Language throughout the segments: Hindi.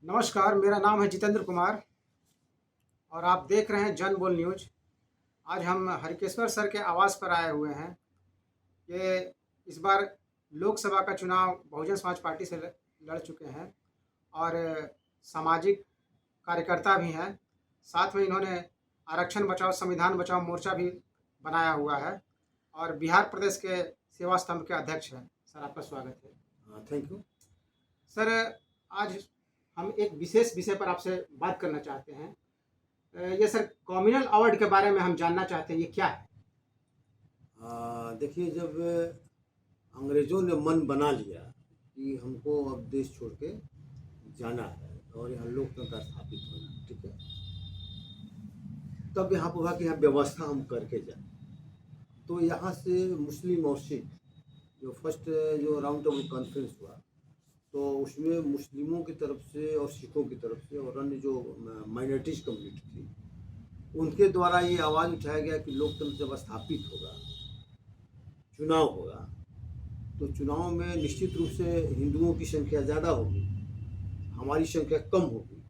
नमस्कार, मेरा नाम है जितेंद्र कुमार और आप देख रहे हैं जन बोल न्यूज़। आज हम हरिकेश्वर सर के आवास पर आए हुए हैं। ये इस बार लोकसभा का चुनाव बहुजन समाज पार्टी से लड़ चुके हैं और सामाजिक कार्यकर्ता भी हैं। साथ में इन्होंने आरक्षण बचाओ संविधान बचाओ मोर्चा भी बनाया हुआ है और बिहार प्रदेश के सेवा स्तंभ के अध्यक्ष हैं। सर, आपका स्वागत है। थैंक यू सर, आज हम एक विशेष विषय पर आपसे बात करना चाहते हैं। ये सर कम्युनल अवार्ड के बारे में हम जानना चाहते हैं, ये क्या है? देखिए, जब अंग्रेज़ों ने मन बना लिया कि हमको अब देश छोड़ के जाना है और यहाँ लोकतंत्र स्थापित होना, ठीक है, तब यहाँ पर हुआ कि यहाँ व्यवस्था हम करके जाए। तो यहाँ से मुस्लिम और सिख जो फर्स्ट जो राउंड टेबल कॉन्फ्रेंस हुआ, तो उसमें मुस्लिमों की तरफ से और सिखों की तरफ से और अन्य जो माइनॉरिटीज़ कम्युनिटी थी, उनके द्वारा ये आवाज़ उठाया गया कि लोकतंत्र जब स्थापित होगा, चुनाव होगा, तो चुनाव में निश्चित रूप से हिंदुओं की संख्या ज़्यादा होगी, हमारी संख्या कम होगी,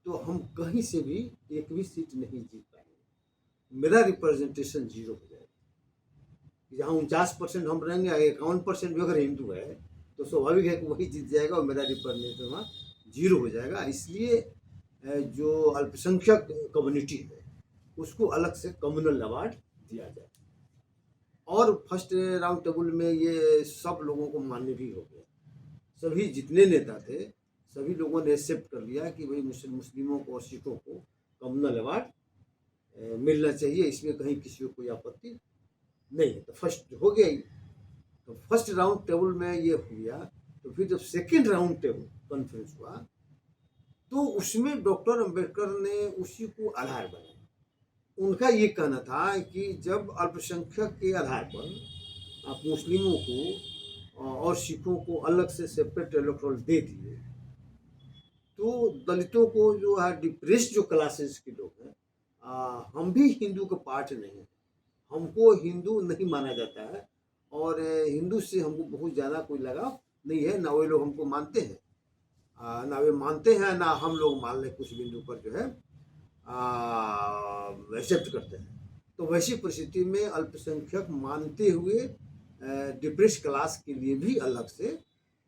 तो हम कहीं से भी एक भी सीट नहीं जीत पाएंगे। मेरा रिप्रेजेंटेशन जीरो हो जाएगा। जहाँ 49% हम रहेंगे, 51% भी अगर हिंदू है तो स्वाभाविक है कि वही जीत जाएगा और मेरा रिप्रेजेंटेशन वहाँ जीरो हो जाएगा। इसलिए जो अल्पसंख्यक कम्युनिटी है उसको अलग से कम्युनल अवार्ड दिया जाए। और फर्स्ट राउंड टेबल में ये सब लोगों को मान्य भी हो गया। सभी जितने नेता थे सभी लोगों ने एक्सेप्ट कर लिया कि भाई मुस्लिमों को और सिखों को कम्युनल अवार्ड मिलना चाहिए, इसमें कहीं किसी को कोई आपत्ति नहीं है। तो फर्स्ट हो गया ही। तो फर्स्ट राउंड टेबल में ये हो गया। तो फिर जब सेकेंड राउंड टेबल कॉन्फ्रेंस हुआ तो उसमें डॉक्टर अंबेडकर ने उसी को आधार बनाया। उनका ये कहना था कि जब अल्पसंख्यक के आधार पर आप मुस्लिमों को और सिखों को अलग से सेपरेट इलेक्टोरल दे दिए, तो दलितों को जो है डिप्रेस्ड जो क्लासेस के लोग हैं, हम भी हिंदू का पार्ट नहीं है, हमको हिंदू नहीं माना जाता है और हिंदू से हमको बहुत ज़्यादा कोई लगाव नहीं है, ना वे लोग हमको मानते हैं, ना वे मानते हैं, ना हम लोग मान लें कुछ बिंदु पर जो है एक्सेप्ट करते हैं। तो वैसी परिस्थिति में अल्पसंख्यक मानते हुए डिप्रेस क्लास के लिए भी अलग से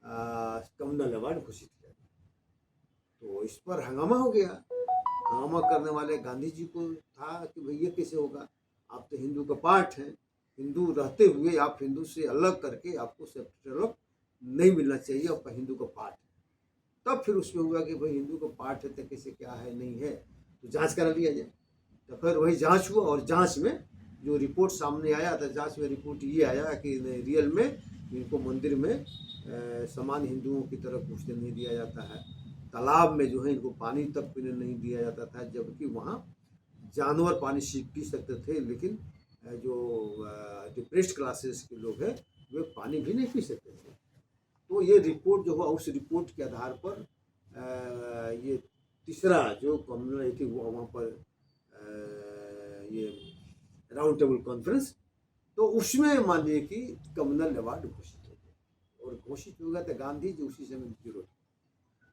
कम्युनल अवार्ड घोषित किया। तो इस पर हंगामा हो गया। हंगामा करने वाले गांधी जी को था कि भाई ये कैसे होगा, आप तो हिंदू का पार्ट हैं, हिंदू रहते हुए आप हिंदू से अलग करके आपको सेपरेट नहीं मिलना चाहिए, आपका हिंदू का पार्ट है। तब फिर उसमें हुआ कि भाई हिंदू का पार्ट है तो कैसे क्या है नहीं है, तो जांच करा लिया जाए। तो फिर वही जांच हुआ और जांच में जो रिपोर्ट सामने आया था, जांच में रिपोर्ट ये आया कि रियल में इनको मंदिर में समान हिंदुओं की तरफ घुसने नहीं दिया जाता है, तालाब में जो है इनको पानी तक पीने नहीं दिया जाता था, जबकि वहाँ जानवर पानी पी सकते थे, लेकिन जो डिप्रेस्ड क्लासेस के लोग हैं वे पानी भी नहीं पी सकते थे। तो ये रिपोर्ट जो हुआ, उस रिपोर्ट के आधार पर ये तीसरा जो कम्युनल थी वो वहाँ पर ये राउंड टेबल कॉन्फ्रेंस, तो उसमें मानिए कि कम्युनल अवार्ड घोषित हो गया। और घोषित हो गया तो गांधी जी उसी समय विरोध।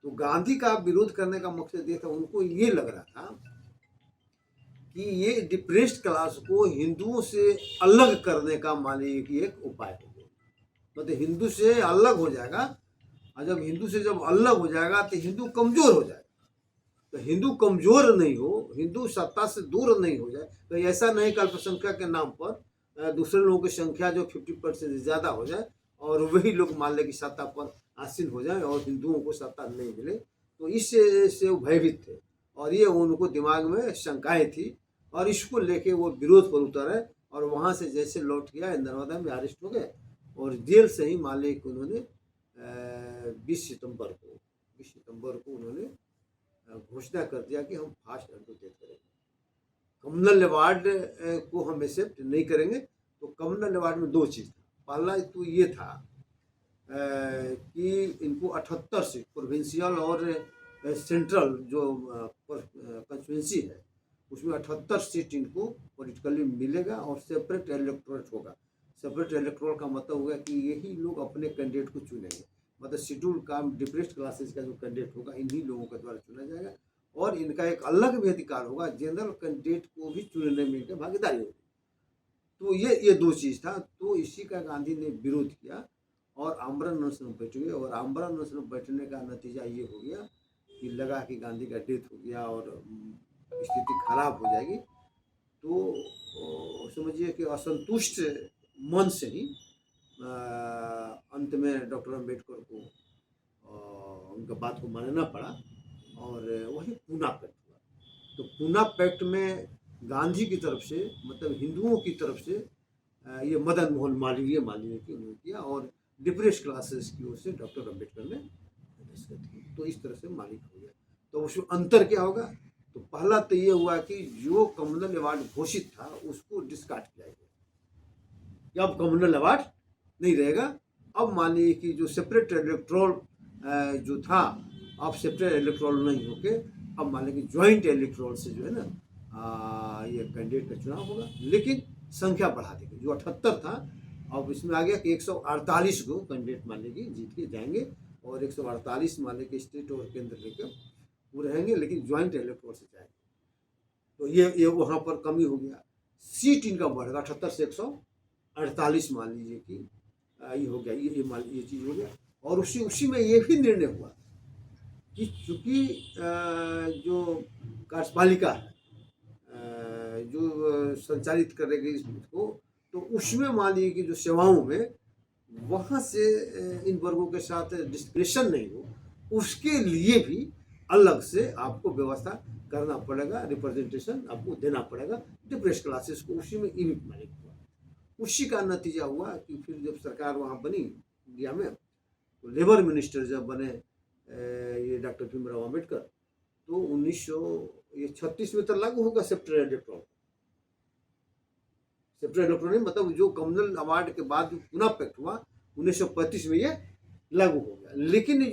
तो गांधी का विरोध करने का मकसद ये था, उनको ये लग रहा था कि ये डिप्रेस्ड क्लास को हिंदुओं से अलग करने का मानिए कि एक उपाय हो गया। मतलब हिंदू से अलग हो जाएगा, और जब हिंदू से जब अलग हो जाएगा तो हिंदू कमजोर हो जाएगा। तो हिंदू कमजोर नहीं हो, हिंदू सत्ता से दूर नहीं हो जाए, तो ऐसा नहीं कि अल्पसंख्यक के नाम पर दूसरे लोगों की संख्या जो 50% से ज़्यादा हो जाए और वही लोग मान लें कि सत्ता पर आसीन हो जाए और हिंदुओं को सत्ता नहीं मिले। तो इससे वो भयभीत थे और ये उनको दिमाग में शंकाएँ थी और इसको लेके वो विरोध पर उतरे और वहाँ से जैसे लौट गया नर्मदा में अरेस्ट हो गए और जेल से ही मान लें कि उन्होंने 20 सितंबर को उन्होंने घोषणा कर दिया कि हम फास्ट डेथ करेंगे, कम्युनल अवार्ड को हम एक्सेप्ट नहीं करेंगे। तो कम्युनल अवार्ड में दो चीज़ था। पहला तो ये था कि इनको 78 सीट प्रोविंशियल और सेंट्रल जो कंस्टिट्यूंसी है उसमें 78 सीट इनको पॉलिटिकली मिलेगा और सेपरेट इलेक्टोरेट होगा। सेपरेट इलेक्टोरेट का मतलब होगा कि यही लोग अपने कैंडिडेट को चुनेंगे। मतलब शेड्यूल काम डिप्रेस्ड क्लासेस का जो कैंडिडेट होगा इन्हीं लोगों के द्वारा चुना जाएगा और इनका एक अलग भी अधिकार होगा, जनरल कैंडिडेट को भी चुनने में इनकी भागीदारी होगी। तो ये दो चीज़ था, तो इसी का गांधी ने विरोध किया और आमरण अनशन में बैठ गए और आमरण अनशन में बैठने का नतीजा ये हो गया कि लगा कि गांधी का डेथ हो गया और स्थिति खराब हो जाएगी। तो समझिए कि असंतुष्ट मन से ही अंत में डॉक्टर अम्बेडकर को उनका बात को मानना पड़ा और वही पूना पैक्ट हुआ। तो पूना पैक्ट में गांधी की तरफ से मतलब हिंदुओं की तरफ से ये मदन मोहन मालवीय की उन्होंने किया और डिप्रेस्ड क्लासेस की ओर से डॉक्टर अम्बेडकर ने दस्तखत किए। तो इस तरह से मालिक हो गया। तो उसमें अंतर क्या होगा? तो पहला तो ये हुआ कि जो कम्युनल अवार्ड घोषित था उसको डिस्कार्ड किया गया, अब कम्युनल अवार्ड नहीं रहेगा। अब मानिए कि जो सेपरेट इलेक्टोरल जो था, अब सेपरेट इलेक्टोरल नहीं होके अब मान लीजिए ज्वाइंट इलेक्टोरल से जो है ना ये कैंडिडेट का चुनाव होगा, लेकिन संख्या बढ़ा देंगे। जो 78 था अब इसमें आ गया कि 148 को कैंडिडेट मान लीजिए जीत के जाएंगे और 148 मान लीजिए स्टेट और केंद्र लेकर वो रहेंगे, लेकिन ज्वाइंट इलेक्टोरल से जाएंगे। तो ये वहाँ पर कमी हो गया। सीट इनका बढ़ेगा 78 से 148 मान लीजिए कि ये हो गया, ये चीज़ हो गया। और उसी में ये भी निर्णय हुआ कि चूँकि जो कार्यपालिका है जो संचालित करेगी इसको, तो उसमें मान लीजिए कि जो सेवाओं में वहाँ से इन वर्गों के साथ डिस्क्रिप्शन नहीं हो, उसके लिए भी अलग से आपको व्यवस्था करना पड़ेगा, रिप्रेजेंटेशन आपको देना पड़ेगा डिप्रेस्ड क्लासेस को। उसी में ये भी मालिक हुआ। उसी का नतीजा हुआ कि फिर जब सरकार वहाँ बनी इंडिया में, तो लेबर मिनिस्टर जब बने ये डॉक्टर भीमराव अम्बेडकर, तो 1936 में तो लागू होगा सेपरेट इलेक्टोरल। सेपरेट इलेक्टोरल मतलब जो कम्युनल अवार्ड के बाद जो पुनः पैक्ट हुआ 1935 में ये लागू हो गया। लेकिन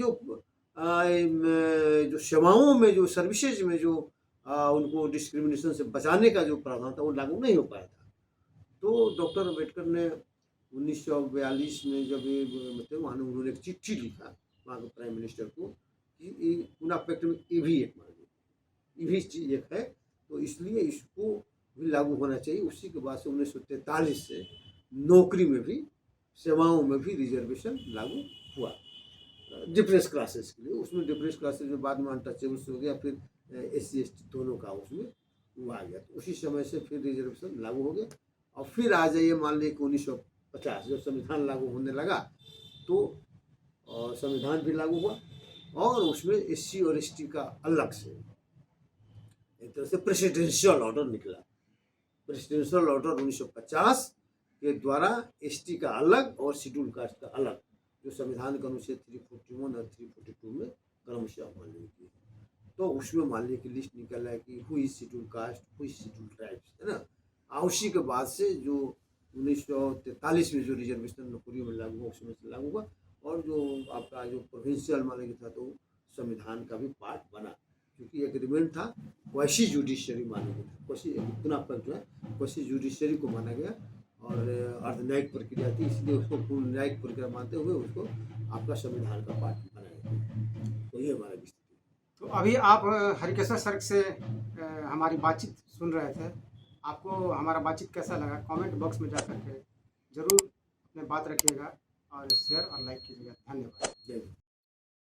जो सेवाओं में जो सर्विसेज में जो उनको डिस्क्रिमिनेशन से बचाने का जो प्रावधान था वो लागू नहीं हो पाया था। तो डॉक्टर अम्बेडकर ने 1942 में जब ये मतलब वहाँ उन्होंने एक चिट्ठी लिखा वहाँ के प्राइम मिनिस्टर को कि पुनः पैक्ट में ये भी एक ये भी चीज़ एक है, तो इसलिए इसको भी लागू होना चाहिए। उसी के बाद से 1943 से नौकरी में भी सेवाओं में भी रिजर्वेशन लागू हुआ डिप्रेस्ड क्लासेस के लिए। उसमें डिप्रेस्ड क्लासेस में बाद में अनटचेबल्स हो गया, फिर SC ST दोनों का उसमें वो आ गया। तो उसी समय से फिर रिजर्वेशन लागू हो गया। और फिर आ जाइए मान लीजिए कि 1950 जब संविधान लागू होने लगा तो संविधान भी लागू हुआ और उसमें SC और ST का अलग से एक तरह से प्रेसिडेंशियल ऑर्डर निकला। प्रेसिडेंशियल ऑर्डर 1950 के द्वारा ST का अलग और शेड्यूल कास्ट का अलग, जो संविधान के अनुच्छेद 341 और 342 में क्रमशः मान लीजिए। तो उसमें मान लीजिए कि लिस्ट निकल है कि who is schedule caste, who is schedule tribes, है ना। उसी के बाद से जो 1943 में जो रिजर्वेशन नौकरी में लागू हुआ उसमें से लागू हुआ। और जो आपका जो प्रोविंशियल मान लीजिए था तो संविधान का भी पार्ट बना, क्योंकि एग्रीमेंट था क्वासी जुडिशरी माना गया, क्वासी पुनः पैक्ट जो है क्वासी जुडिशरी को माना गया और अर्धन्यायिक प्रक्रिया थी, इसलिए उसको पूर्ण न्यायिक प्रक्रिया मानते हुए उसको आपका संविधान का पार्ट बनाया गया। तो ये हमारा स्थिति। तो अभी आप हरिकेश्वर सर से हमारी बातचीत सुन रहे थे, आपको हमारा बातचीत कैसा लगा? कमेंट बॉक्स में जा करके ज़रूर अपने बात रखिएगा और शेयर और लाइक कीजिएगा। धन्यवाद।